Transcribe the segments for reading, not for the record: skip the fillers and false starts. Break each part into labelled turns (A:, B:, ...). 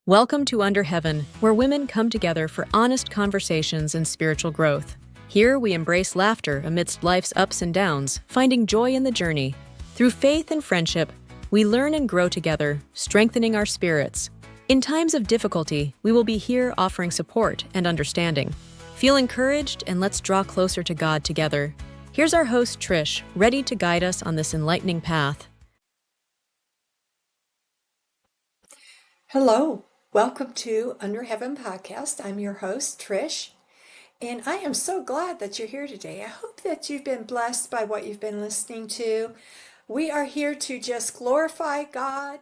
A: Welcome to Under Heaven, where women come together for honest conversations and spiritual growth. Here we embrace laughter amidst life's ups and downs, finding joy in the journey. Through faith and friendship, we learn and grow together, strengthening our spirits. In times of difficulty, we will be here offering support and understanding. Feel encouraged and let's draw closer to God together. Here's our host, Trish, ready to guide us on this enlightening path.
B: Hello, welcome to Under Heaven Podcast. I'm your host, Trish, and I am so glad that you're here today. I hope that you've been blessed by what you've been listening to. We are here to just glorify God,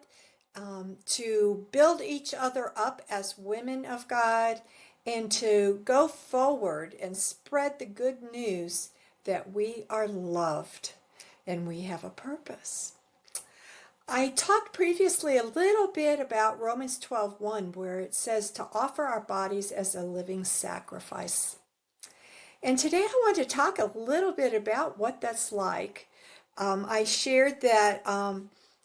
B: to build each other up as women of God, and to go forward and spread the good news that we are loved and we have a purpose. I talked previously a little bit about Romans 12:1, where it says to offer our bodies as a living sacrifice. And today I want to talk a little bit about what that's like. I shared that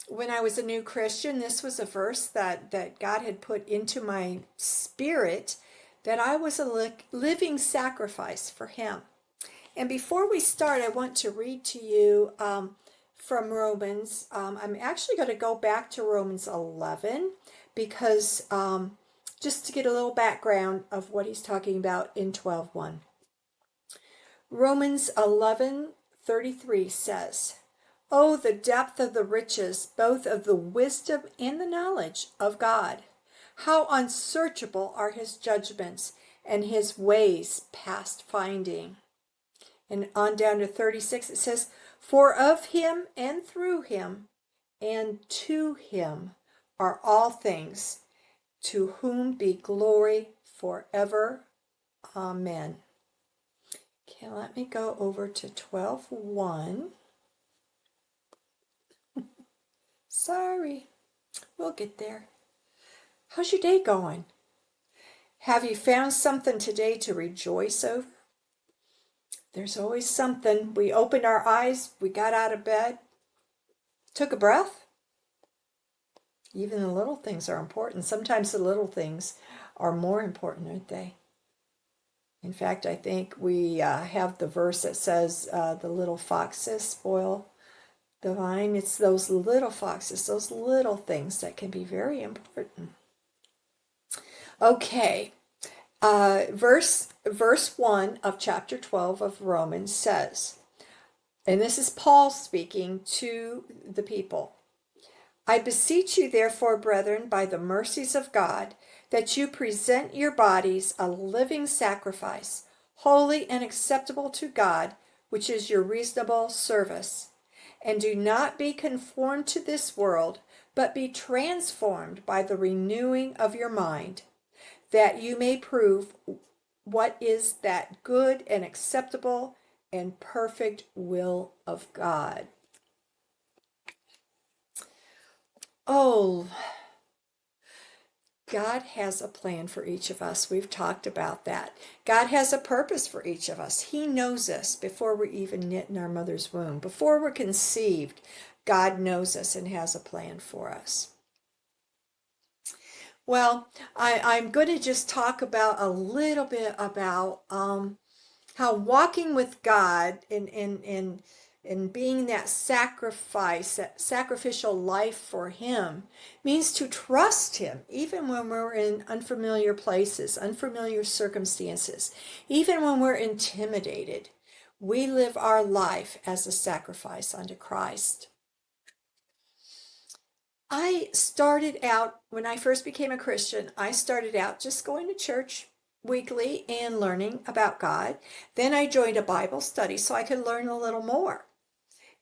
B: when I was a new Christian, this was a verse that God had put into my spirit, that I was a living sacrifice for Him. And before we start, I want to read to you from Romans. I'm actually going to go back to Romans 11 because just to get a little background of what he's talking about in 12:1. Romans 11:33 says, "Oh, the depth of the riches, both of the wisdom and the knowledge of God. How unsearchable are his judgments and his ways past finding." And on down to 36, it says, "For of him and through him and to him are all things, to whom be glory forever. Amen." Okay, let me go over to 12:1. Sorry, we'll get there. How's your day going? Have you found something today to rejoice over? There's always something. We opened our eyes, we got out of bed, took a breath. Even the little things are important. Sometimes the little things are more important, aren't they? In fact, I think we have the verse that says the little foxes spoil the vine. It's those little foxes, those little things that can be very important. Okay, verse 1 of chapter 12 of Romans says, and this is Paul speaking to the people, "I beseech you, therefore, brethren, by the mercies of God, that you present your bodies a living sacrifice, holy and acceptable to God, which is your reasonable service. And do not be conformed to this world, but be transformed by the renewing of your mind, that you may prove what is that good and acceptable and perfect will of God." Oh, God has a plan for each of us. We've talked about that. God has a purpose for each of us. He knows us before we're even knit in our mother's womb. Before we're conceived, God knows us and has a plan for us. Well, I'm going to just talk about a little bit about how walking with God and being that sacrifice, that sacrificial life for Him, means to trust Him, even when we're in unfamiliar places, unfamiliar circumstances, even when we're intimidated. We live our life as a sacrifice unto Christ. I started out, when I first became a Christian, I started out just going to church weekly and learning about God. Then I joined a Bible study so I could learn a little more.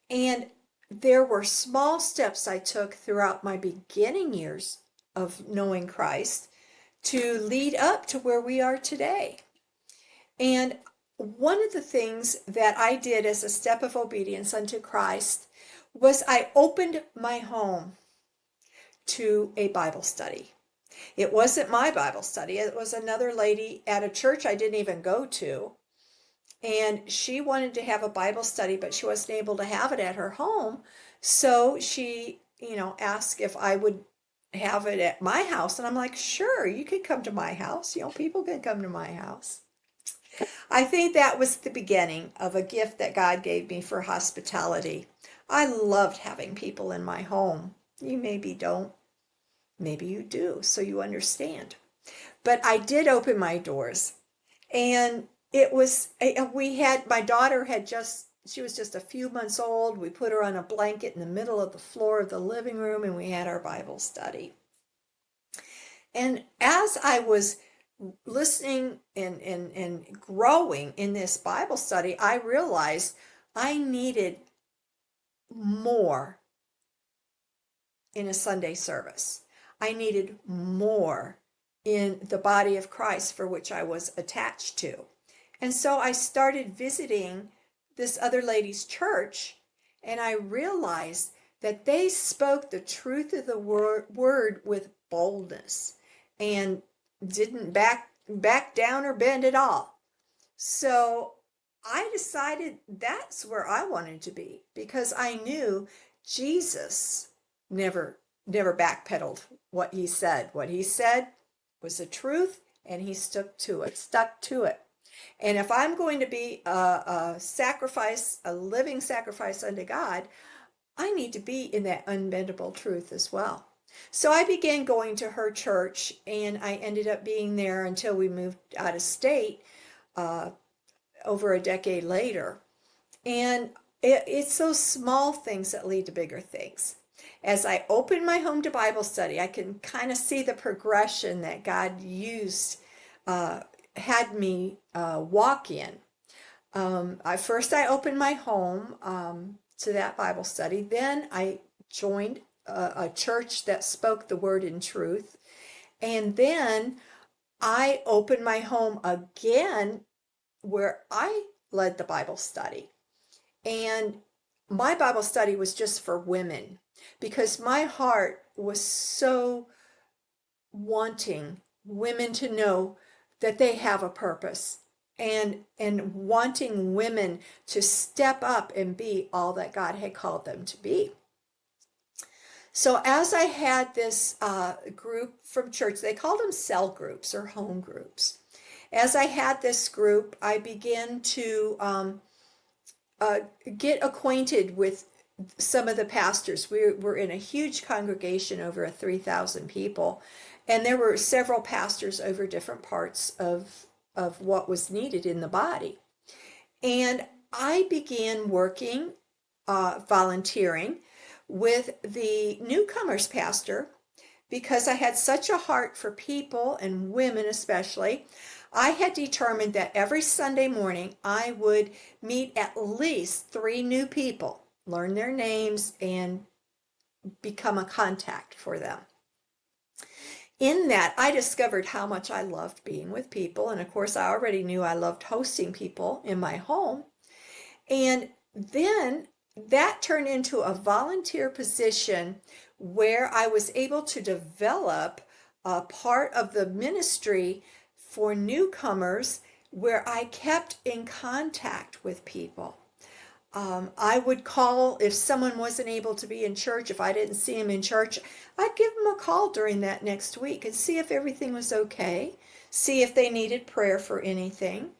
B: And there were small steps I took throughout my beginning years of knowing Christ to lead up to where we are today. And one of the things that I did as a step of obedience unto Christ was I opened my home to a Bible study. It wasn't my Bible study. It was another lady at a church I didn't even go to. And she wanted to have a Bible study, but she wasn't able to have it at her home. So she, asked if I would have it at my house. And I'm like, sure, you can come to my house. People can come to my house. I think that was the beginning of a gift that God gave me for hospitality. I loved having people in my home. You maybe don't, maybe you do, so you understand. But I did open my doors. And it was, my daughter she was just a few months old. We put her on a blanket in the middle of the floor of the living room and we had our Bible study. And as I was listening and growing in this Bible study, I realized I needed more in a Sunday service. I needed more in the body of Christ for which I was attached to. And so I started visiting this other lady's church, and I realized that they spoke the truth of the word with boldness and didn't back down or bend at all. So I decided that's where I wanted to be, because I knew Jesus never backpedaled what he said. What he said was the truth, and he stuck to it. And if I'm going to be a living sacrifice unto God, I need to be in that unbendable truth as well. So I began going to her church, and I ended up being there until we moved out of state over a decade later. And it's those small things that lead to bigger things. As I open my home to Bible study, I can kind of see the progression that God had me walk in. First I opened my home to that Bible study. Then I joined a church that spoke the word in truth. And then I opened my home again where I led the Bible study. And my Bible study was just for women, because my heart was so wanting women to know that they have a purpose, and wanting women to step up and be all that God had called them to be. So as I had this group from church, they called them cell groups or home groups. As I had this group, I began to get acquainted with some of the pastors. We were in a huge congregation, over 3,000 people, and there were several pastors over different parts of what was needed in the body. And I began working, volunteering with the newcomers pastor, because I had such a heart for people, and women especially. I had determined that every Sunday morning I would meet at least 3 new people, learn their names, and become a contact for them. In that, I discovered how much I loved being with people. And of course, I already knew I loved hosting people in my home. And then that turned into a volunteer position where I was able to develop a part of the ministry for newcomers, where I kept in contact with people. I would call if someone wasn't able to be in church. If I didn't see him in church, I'd give them a call during that next week and see if everything was okay, see if they needed prayer for anything.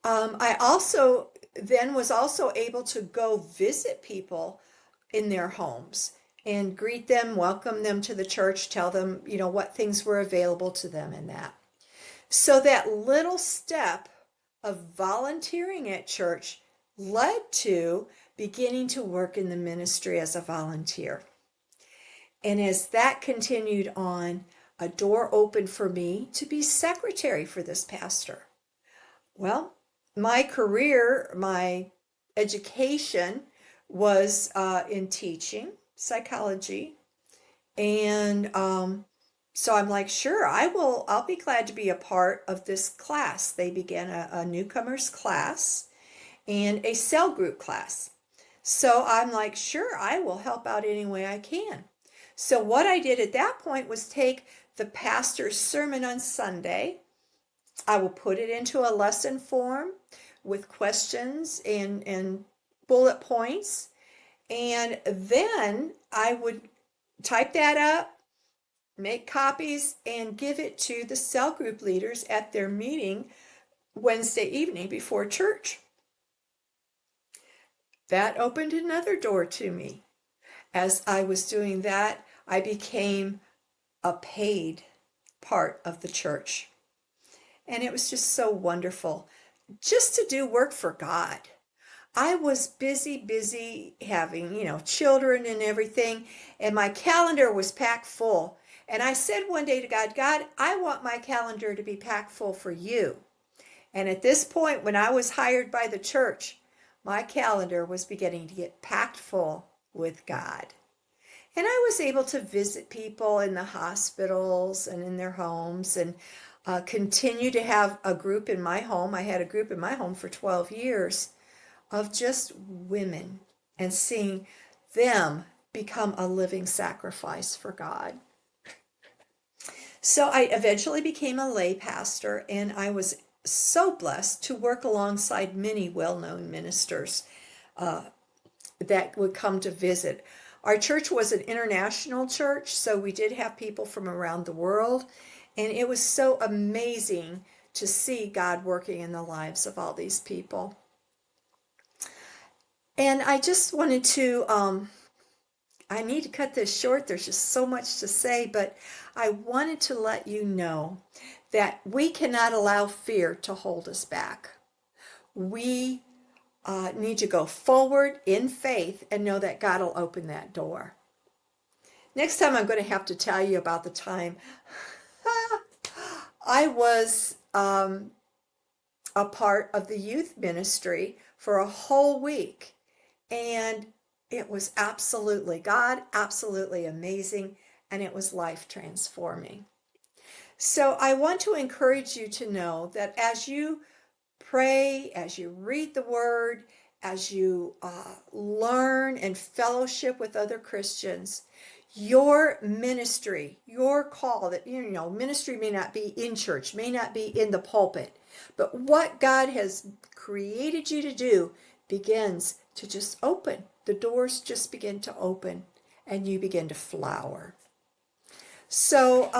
B: I also then was also able to go visit people in their homes and greet them, welcome them to the church, tell them, what things were available to them in that. So that little step of volunteering at church led to beginning to work in the ministry as a volunteer. And as that continued on, a door opened for me to be secretary for this pastor. Well, my career, my education was in teaching psychology. And so I'm like, sure, I'll be glad to be a part of this class. They began a newcomers class and a cell group class. So I'm like, sure, I will help out any way I can. So what I did at that point was take the pastor's sermon on Sunday. I will put it into a lesson form with questions and bullet points. And then I would type that up, make copies and give it to the cell group leaders at their meeting Wednesday evening before church. That opened another door to me. As I was doing that, I became a paid part of the church. And it was just so wonderful just to do work for God. I was busy having, children and everything, and my calendar was packed full. And I said one day to God, God, I want my calendar to be packed full for you. And at this point, when I was hired by the church, my calendar was beginning to get packed full with God. And I was able to visit people in the hospitals and in their homes and continue to have a group in my home. I had a group in my home for 12 years of just women and seeing them become a living sacrifice for God. So I eventually became a lay pastor, and I was so blessed to work alongside many well-known ministers that would come to visit. Our church was an international church, so we did have people from around the world, and it was so amazing to see God working in the lives of all these people. And I just wanted to, I need to cut this short. There's just so much to say, but I wanted to let you know that we cannot allow fear to hold us back. We need to go forward in faith and know that God will open that door. Next time I'm going to have to tell you about the time I was a part of the youth ministry for a whole week. And it was absolutely amazing, and it was life transforming. So I want to encourage you to know that as you pray, as you read the Word, as you learn and fellowship with other Christians, your ministry, your call, that ministry may not be in church, may not be in the pulpit, but what God has created you to do begins to just open. The doors just begin to open, and you begin to flower. So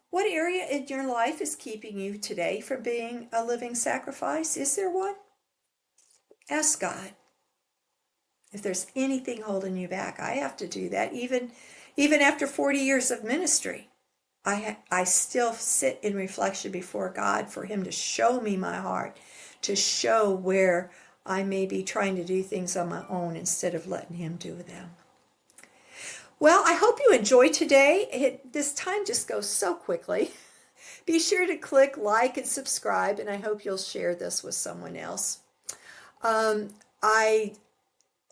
B: what area in your life is keeping you today from being a living sacrifice? Is there one? Ask God. If there's anything holding you back, I have to do that. Even after 40 years of ministry, I still sit in reflection before God for Him to show me my heart, to show where I may be trying to do things on my own instead of letting Him do them. Well, I hope you enjoyed today. This time just goes so quickly. Be sure to click like and subscribe, and I hope you'll share this with someone else. I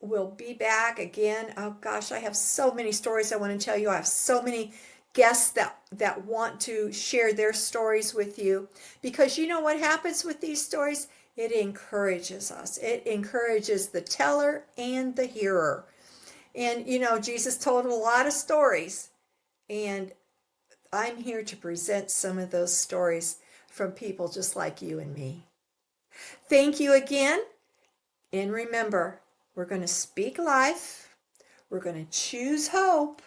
B: will be back again. Oh gosh, I have so many stories I want to tell you. I have so many guests that want to share their stories with you, because you know what happens with these stories? It encourages us. It encourages the teller and the hearer. And Jesus told a lot of stories, and I'm here to present some of those stories from people just like you and me. Thank you again, and remember, we're going to speak life, we're going to choose hope,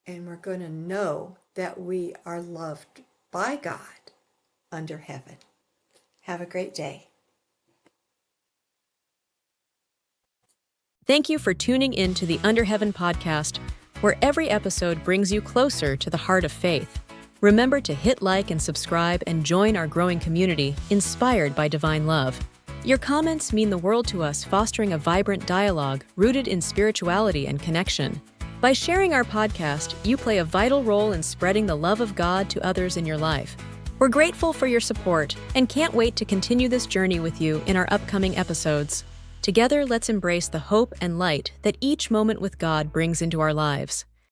B: and we're going to know that we are loved by God under heaven. Have a great day.
A: Thank you for tuning in to the Under Heaven podcast, where every episode brings you closer to the heart of faith. Remember to hit like and subscribe and join our growing community, inspired by divine love. Your comments mean the world to us, fostering a vibrant dialogue rooted in spirituality and connection. By sharing our podcast, you play a vital role in spreading the love of God to others in your life. We're grateful for your support and can't wait to continue this journey with you in our upcoming episodes. Together, let's embrace the hope and light that each moment with God brings into our lives.